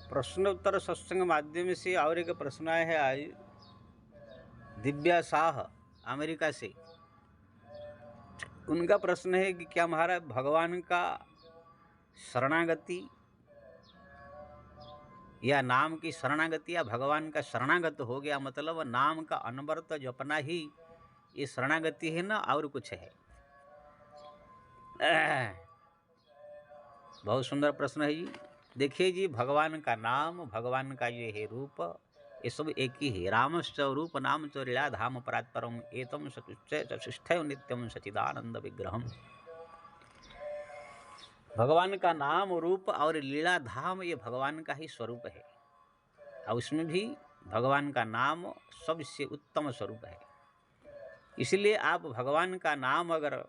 प्रश्नोत्तर सत्संग माध्यम से और एक प्रश्न आया है आज दिव्या शाह अमेरिका से। उनका प्रश्न है कि क्या महाराज भगवान का शरणागति या नाम की शरणागति या भगवान का शरणागत हो गया मतलब नाम का अनवरत जपना ही ये शरणागति है ना और कुछ है? बहुत सुंदर प्रश्न है जी। देखिए जी, भगवान का नाम, भगवान का ये है रूप, ये सब एक ही है। रामश्च रूप नाम च लीला धाम परात्परम एतम चतुष्टय नित्यम सचिदानंद विग्रहम। भगवान का नाम, रूप और लीला धाम ये भगवान का ही स्वरूप है और उसमें भी भगवान का नाम सबसे उत्तम स्वरूप है। इसलिए आप भगवान का नाम अगर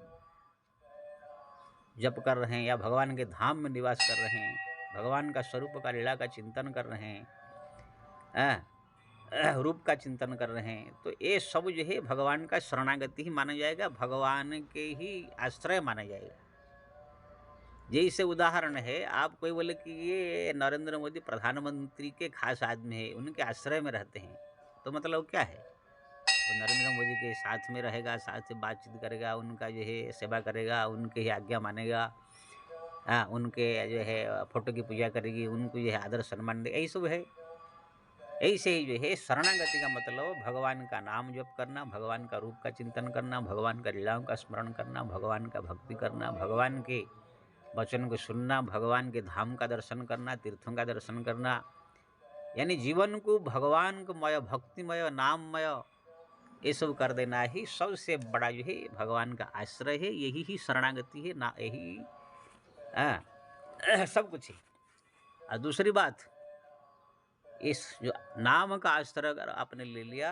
जप कर रहे हैं या भगवान के धाम में निवास कर रहे हैं, भगवान का स्वरूप का लीला का चिंतन कर रहे हैं, रूप का चिंतन कर रहे हैं, तो ये सब जो है भगवान का शरणागति ही माना जाएगा, भगवान के ही आश्रय माना जाएगा। जैसे उदाहरण है, आप कोई बोले कि ये नरेंद्र मोदी प्रधानमंत्री के खास आदमी है, उनके आश्रय में रहते हैं, तो मतलब क्या है? वो नरेंद्र मोदी के साथ में रहेगा, साथ से बातचीत करेगा, उनका जो है सेवा करेगा, उनके ही आज्ञा मानेगा, उनके जो है फोटो की पूजा करेगी, उनको जो है आदर सम्मान दे, यही सब है। ऐसे ही जो है शरणागति का मतलब भगवान का नाम जप करना, भगवान का रूप का चिंतन करना, भगवान का लीलाओं का स्मरण करना, भगवान का भक्ति करना, भगवान के वचन को सुनना, भगवान के धाम का दर्शन करना, तीर्थों का दर्शन करना, यानी जीवन को भगवानमय, भक्तिमय, नाममय ये सब कर देना ही सबसे बड़ा जो है भगवान का आश्रय है। यही ही शरणागति है ना, यही सब कुछ है। और दूसरी बात, इस जो नाम का आश्रय अगर आपने ले लिया,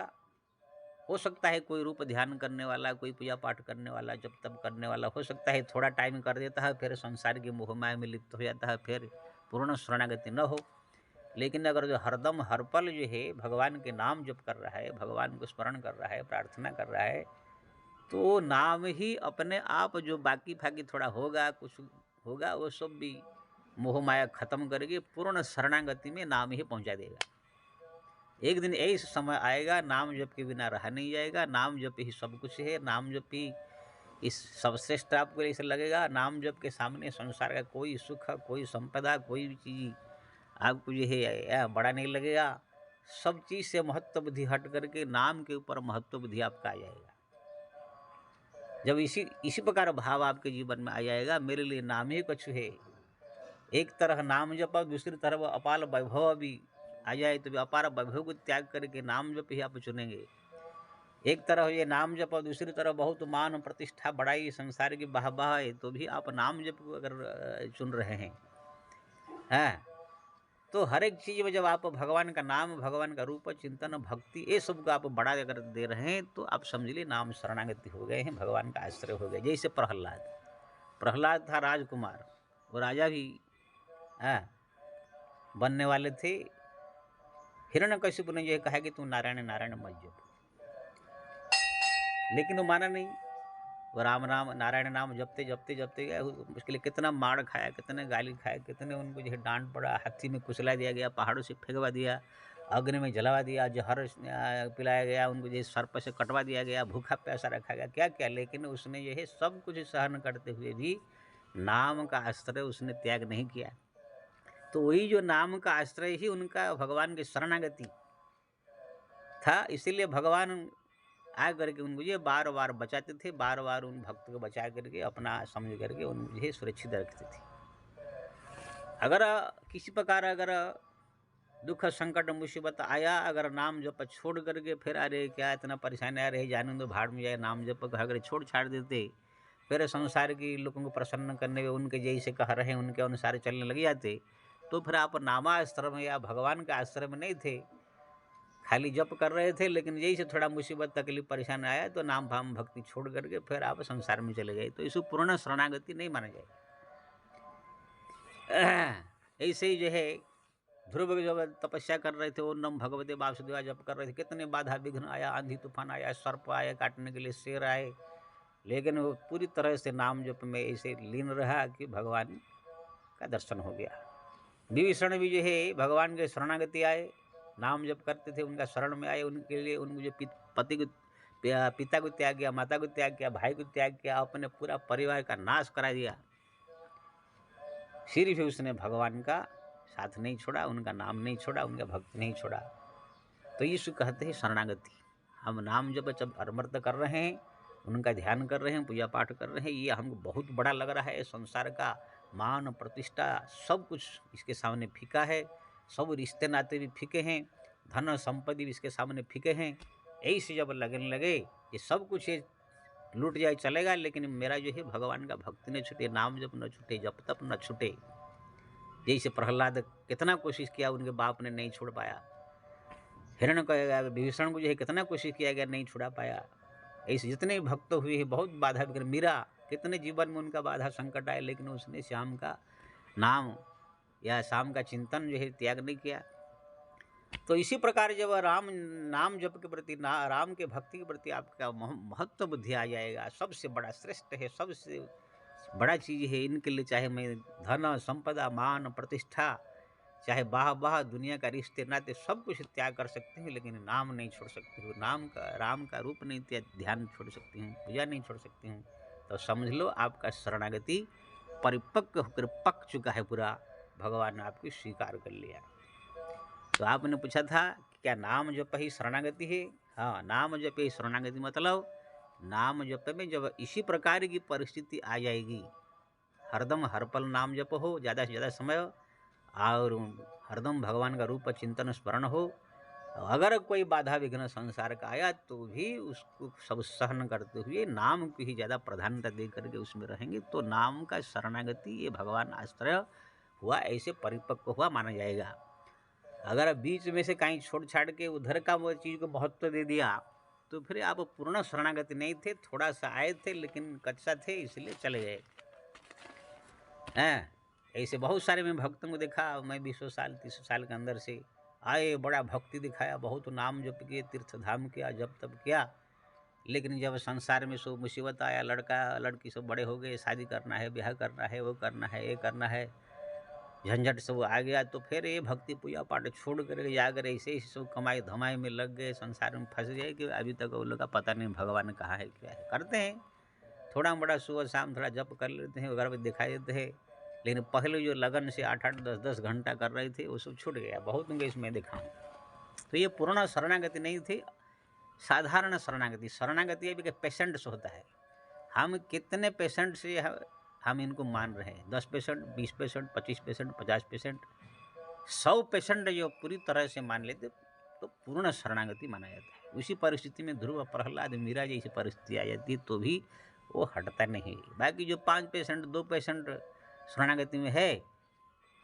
हो सकता है कोई रूप ध्यान करने वाला, कोई पूजा पाठ करने वाला, जब तब करने वाला, हो सकता है थोड़ा टाइम कर देता है, फिर संसार की मोहमाया में लिप्त हो जाता है, फिर पूर्ण शरणागति न हो। लेकिन अगर जो हरदम हर पल जो है भगवान के नाम जप कर रहा है, भगवान को स्मरण कर रहा है, प्रार्थना कर रहा है, तो नाम ही अपने आप जो बाकी फाकी थोड़ा होगा, कुछ होगा, वो सब भी मोह माया खत्म करके पूर्ण शरणागति में नाम ही पहुंचा देगा। एक दिन ऐसा समय आएगा, नाम जप के बिना रहा नहीं जाएगा, नाम जप ही सब कुछ है, नाम जप ही इस सर्वश्रेष्ठ आपको ऐसा लगेगा। नाम जप के सामने संसार का कोई सुख, कोई संपदा, कोई भी चीज़ आपको जो है बड़ा नहीं लगेगा। सब चीज़ से महत्व बुद्धि हट करके नाम के ऊपर महत्व बुद्धि आपका आ जाएगा। जब इसी प्रकार भाव आपके जीवन में आ जाएगा, मेरे लिए नाम ही कुछ है, एक तरह नाम जप, दूसरी तरफ अपार वैभव भी आ जाए तो भी अपार वैभव को त्याग करके नाम जप ही आप चुनेंगे। एक तरफ ये नाम जप और दूसरी तरफ बहुत मान प्रतिष्ठा बड़ाई संसार की वाहवाह है, तो भी आप नाम जप को अगर चुन रहे हैं, तो हर एक चीज़ में जब आप भगवान का नाम, भगवान का रूप, चिंतन, भक्ति ये सब को आप बड़ा अगर दे रहे हैं, तो आप समझ लीजिए नाम शरणागति हो गए हैं, भगवान का आश्रय हो गया। जैसे प्रहलाद था राजकुमार, वो राजा भी बनने वाले थे। हिरण्यकशिपु ने यह कहा कि तू नारायण नारायण मत जप, लेकिन वो माना नहीं। वो राम नाम, नारायण नाम जपते जपते जपते गए, उसके लिए कितना मार खाया, कितने गाली खाए, कितने उनको जो है डांट पड़ा, हाथी में कुचला दिया गया, पहाड़ों से फेंकवा दिया, अग्नि में जलवा दिया, जहर पिलाया गया, उनको जो सर्प से कटवा दिया गया, भूखा प्यासा रखा गया, क्या क्या, लेकिन उसने जो है सब कुछ सहन करते हुए भी नाम का आश्रय उसने त्याग नहीं किया। तो वही जो नाम का आश्रय ही उनका भगवान की शरणागति था। इसीलिए भगवान आ करके उनको ये बार बार बचाते थे, बार बार उन भक्त को बचा करके अपना समझ करके उनको सुरक्षित रखते थे। अगर किसी प्रकार अगर दुख संकट मुसीबत आया, अगर नाम जप छोड़ करके फिर अरे क्या इतना परेशानी आ रही, जाने दो भाड़ में जाए, नाम जप अगर छोड़ छाड़ देते, फिर संसार के लोगों को प्रसन्न करने में उनके जैसे कह रहे हैं उनके अनुसार चलने लग जाते, तो फिर आप नामाश्रय में या भगवान के आश्रय में नहीं थे, खाली जप कर रहे थे, लेकिन यही से थोड़ा मुसीबत तकलीफ परेशान आया तो नाम भाम भक्ति छोड़ करके फिर आप संसार में चले गए, तो इसको पूर्ण शरणागति नहीं माना जाएगा। ऐसे ही जो है ध्रुव जब तपस्या कर रहे थे, ओम नम भगवते वासुदेवा जप कर रहे थे, कितने बाधा विघ्न आया, आंधी तूफान आया, सर्प आए काटने के लिए, शेर आए, लेकिन वो पूरी तरह से नाम जप में ऐसे लीन रहा कि भगवान का दर्शन हो गया। विभीषण भी जो है भगवान के शरणागति आए, नाम जप करते थे, उनका शरण में आए, उनके लिए उनको जो पति को पिता को त्याग किया, माता को त्याग किया, भाई को त्याग किया, अपने पूरा परिवार का नाश करा दिया, फिर भी उसने भगवान का साथ नहीं छोड़ा, उनका नाम नहीं छोड़ा, उनका भक्ति नहीं छोड़ा। तो यीशु कहते हैं शरणागति। हम नाम जब अमृत कर रहे हैं, उनका ध्यान कर रहे हैं, पूजा पाठ कर रहे हैं, ये हमको बहुत बड़ा लग रहा है। संसार का मान प्रतिष्ठा सब कुछ इसके सामने फीका है, सब रिश्ते नाते भी फीके हैं, धन संपत्ति भी इसके सामने फीके हैं। ऐसे जब लगने लगे ये सब कुछ ये लूट जाए चलेगा, लेकिन मेरा जो है भगवान का भक्ति न छूटे, नाम जप न छूटे, जप तप न छूटे। जैसे प्रहलाद कितना कोशिश किया, उनके बाप ने नहीं छोड़ पाया। विभीषण को जो है कितना कोशिश किया गया, नहीं छुड़ा पाया। ऐसे जितने भक्त हुए हैं बहुत बाधा विघ्न, मीरा कितने जीवन में उनका बाधा संकट आए, लेकिन उसने श्याम का नाम या श्याम का चिंतन जो है त्याग नहीं किया। तो इसी प्रकार जब राम नाम जप के प्रति, राम के भक्ति के प्रति आपका महत्व बुद्धि आ जाएगा, सबसे बड़ा श्रेष्ठ है, सबसे बड़ा चीज़ है, इनके लिए चाहे मैं धन संपदा मान प्रतिष्ठा, चाहे बाह दुनिया का रिश्ते नाते सब कुछ त्याग कर सकती हूँ, लेकिन नाम नहीं छोड़ सकती हूँ, नाम का राम का रूप नहीं ध्यान छोड़ सकती हूँ, पूजा नहीं छोड़ सकती हूँ। तो समझ लो आपका शरणागति परिपक्व होकर पक चुका है पूरा, भगवान ने आपको स्वीकार कर लिया। तो आपने पूछा था क्या नाम जप ही शरणागति है? हाँ, नाम जप ही शरणागति, मतलब नाम जप में जब इसी प्रकार की परिस्थिति आ जाएगी, हरदम हर पल नाम जप हो, ज़्यादा से ज़्यादा समय, और हरदम भगवान का रूप चिंतन स्मरण हो, अगर कोई बाधा विघ्न संसार का आया तो भी उसको सब सहन करते हुए नाम को ही ज़्यादा प्रधानता दे करके उसमें रहेंगे, तो नाम का शरणागति ये भगवान आश्रय हुआ, ऐसे परिपक्व हुआ माना जाएगा। अगर बीच में से कहीं छोड़ छाड़ के उधर का वो चीज़ को महत्व दे दिया तो फिर आप पूर्ण शरणागति नहीं थे, थोड़ा सा आए थे लेकिन कच्चा थे इसलिए चले गए हैं। ऐसे बहुत सारे मैं भक्तों को देखा, मैं 20 साल 30 साल के अंदर से आए, बड़ा भक्ति दिखाया, बहुत नाम जप किए, तीर्थ धाम किया, जप तप किया, लेकिन जब संसार में सब मुसीबत आया, लड़का लड़की सब बड़े हो गए, शादी करना है, ब्याह करना है, वो करना है, ये करना है, झंझट सब आ गया, तो फिर ये भक्ति पूजा पाठ छोड़ कर जाकर ऐसे ही सब कमाई धमाई में लग गए, संसार में फंस गए कि अभी तक वो लोग का पता नहीं भगवान कहाँ है क्या है। करते हैं थोड़ा बड़ा सुबह शाम थोड़ा जप कर लेते हैं, घर में दिखाई देते हैं, लेकिन पहले जो लगन से 8-8 10-10 घंटा कर रहे थे वो सब छूट गया, बहुत उनके इसमें देखा हूँ। तो ये पूर्ण शरणागति नहीं थी, साधारण शरणागति। शरणागति अभी पेशेंट्स होता है, हम कितने पेशेंट से हम इनको मान रहे हैं, 10%, 20%, 25%, 50%, 100% जो पूरी तरह से मान लेते तो पूर्ण शरणागति माना जाता है। उसी परिस्थिति में ध्रुव, प्रहलाद, मीरा जैसी परिस्थिति आ जाती है तो भी वो हटता नहीं। बाकी जो 5%, 2% शरणागति में है,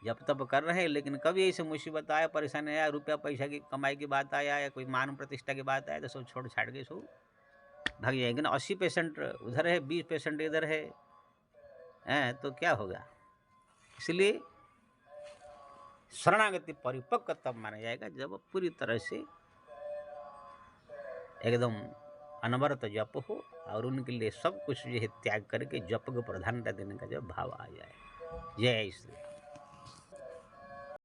जब तब कर रहे हैं, लेकिन कभी ऐसे मुसीबत आया, परेशानी आया, रुपया पैसा की कमाई की बात आया या कोई मान प्रतिष्ठा की बात आया तो सब छोड़ छाड़ के सब भाग जाएंगे ना। 80% उधर है, 20% इधर है, तो क्या होगा। इसलिए शरणागति परिपक्व तब माना जाएगा जब पूरी तरह से एकदम अनवरत जप हो और उनके लिए सब कुछ जो है त्याग करके जप को प्रधानता देने का जब भाव आ जाए। जय श्री